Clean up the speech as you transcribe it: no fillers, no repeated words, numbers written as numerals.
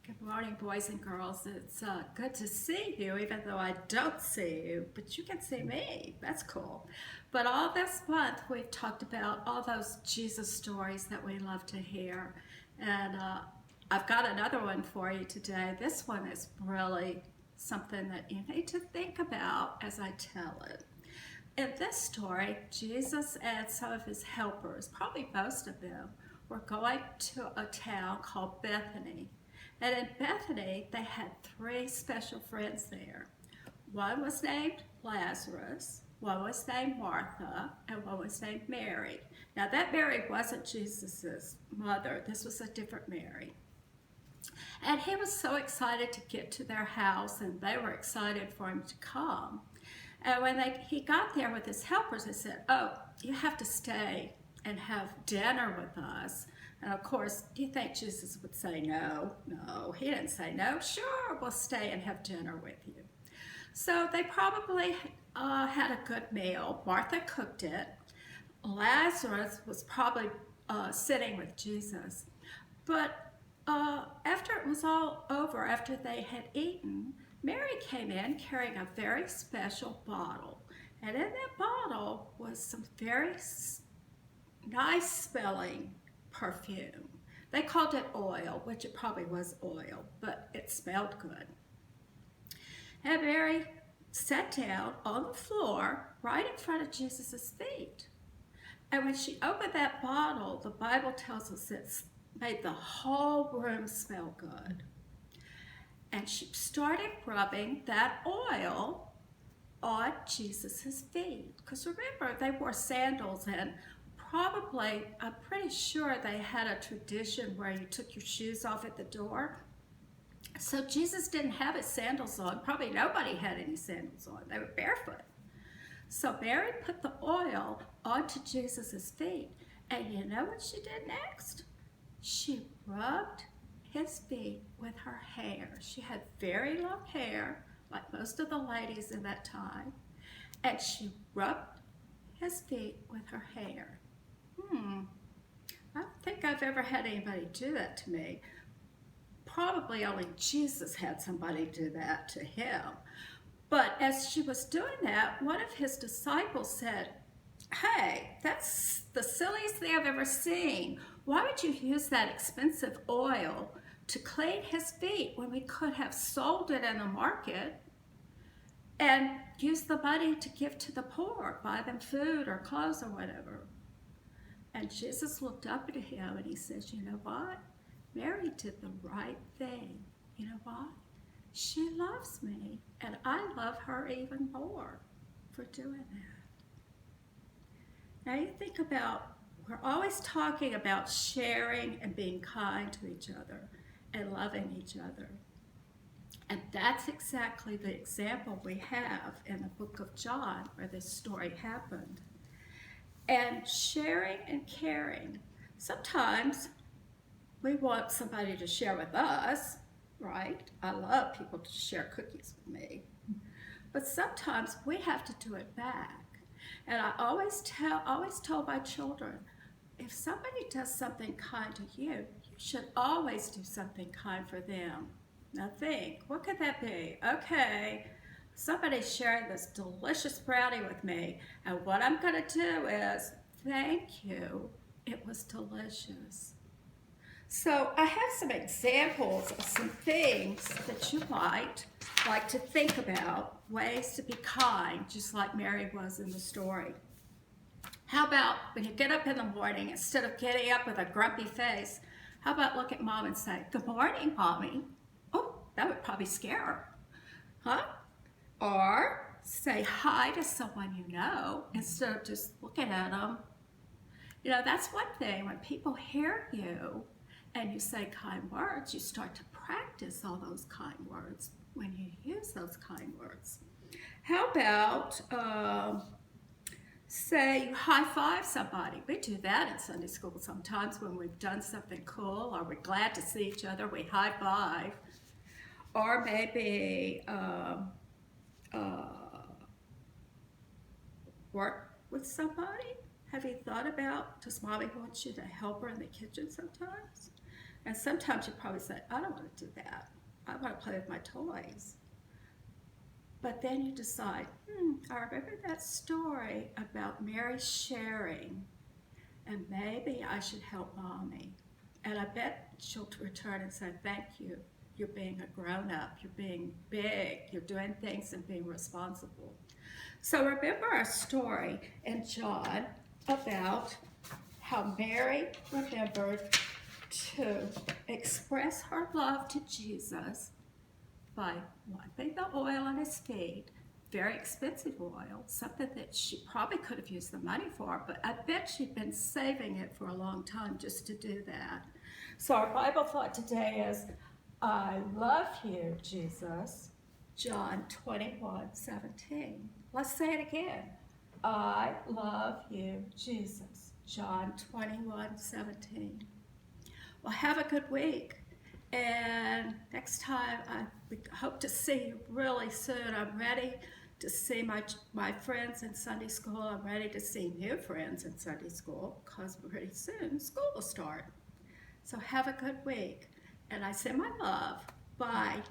Good morning, boys and girls. It's good to see you, even though I don't see you, but you can see me. That's cool. But all this month, we've talked about all those Jesus stories that we love to hear. And I've got another one for you today. This one is really something that you need to think about as I tell it. In this story, Jesus and some of his helpers, probably most of them, were going to a town called Bethany. And in Bethany, they had three special friends there. One was named Lazarus, one was named Martha, and one was named Mary. Now, that Mary wasn't Jesus' mother, this was a different Mary. And he was so excited to get to their house, and they were excited for him to come. And when he got there with his helpers, they said, "Oh, you have to stay and have dinner with us." And of course, do you think Jesus would say no? No, he didn't say no. Sure, we'll stay and have dinner with you. So they probably had a good meal. Martha cooked it. Lazarus was probably sitting with Jesus. But after it was all over, after they had eaten, Mary came in carrying a very special bottle. And in that bottle was some very nice smelling perfume. They called it oil, which it probably was oil, but it smelled good. And Mary sat down on the floor right in front of Jesus' feet. And when she opened that bottle, the Bible tells us it made the whole room smell good. And she started rubbing that oil on Jesus' feet. Because remember, they wore sandals, and probably, I'm pretty sure they had a tradition where you took your shoes off at the door. So Jesus didn't have his sandals on. Probably nobody had any sandals on. They were barefoot. So Mary put the oil onto Jesus' feet. And you know what she did next? She rubbed his feet with her hair. She had very long hair, like most of the ladies in that time. And she rubbed his feet with her hair. I don't think I've ever had anybody do that to me. Probably only Jesus had somebody do that to him. But as she was doing that, one of his disciples said, "Hey, that's the silliest thing I've ever seen. Why would you use that expensive oil to clean his feet when we could have sold it in the market and use the money to give to the poor, buy them food or clothes or whatever?" And Jesus looked up at him and he says, "You know what? Mary did the right thing. You know why? She loves me, and I love her even more for doing that." Now you think about, we're always talking about sharing and being kind to each other and loving each other. And that's exactly the example we have in the book of John where this story happened. And sharing and caring. Sometimes we want somebody to share with us, right? I love people to share cookies with me. But sometimes we have to do it back. And I always tell my children, if somebody does something kind to you, you should always do something kind for them. Now think, what could that be? Okay, somebody's sharing this delicious brownie with me, and what I'm going to do is, thank you, it was delicious. So I have some examples of some things that you might like to think about, ways to be kind, just like Mary was in the story. How about when you get up in the morning, instead of getting up with a grumpy face, how about look at mom and say, "Good morning, mommy." Oh, that would probably scare her, huh? Or say hi to someone you know instead of just looking at them. You know, that's one thing. When people hear you and you say kind words, you start to practice all those kind words when you use those kind words. How about, say you high five somebody. We do that in Sunday school sometimes when we've done something cool or we're glad to see each other, we high five. Or maybe work with somebody. Have you thought about, does mommy want you to help her in the kitchen sometimes? And sometimes you probably say, I don't want to do that. I want to play with my toys. But then you decide, I remember that story about Mary sharing, and maybe I should help Mommy. And I bet she'll return and say, thank you. You're being a grown-up. You're being big. You're doing things and being responsible. So remember our story in John about how Mary remembered to express her love to Jesus by wiping the oil on his feet, very expensive oil, something that she probably could have used the money for, but I bet she'd been saving it for a long time just to do that. So our Bible thought today is, I love you, Jesus, John 21:17. Let's say it again. I love you, Jesus, John 21:17. Well, have a good week. And next time, I hope to see you really soon. I'm ready to see my friends in Sunday school. I'm ready to see new friends in Sunday school because pretty soon school will start. So have a good week. And I send my love. Bye.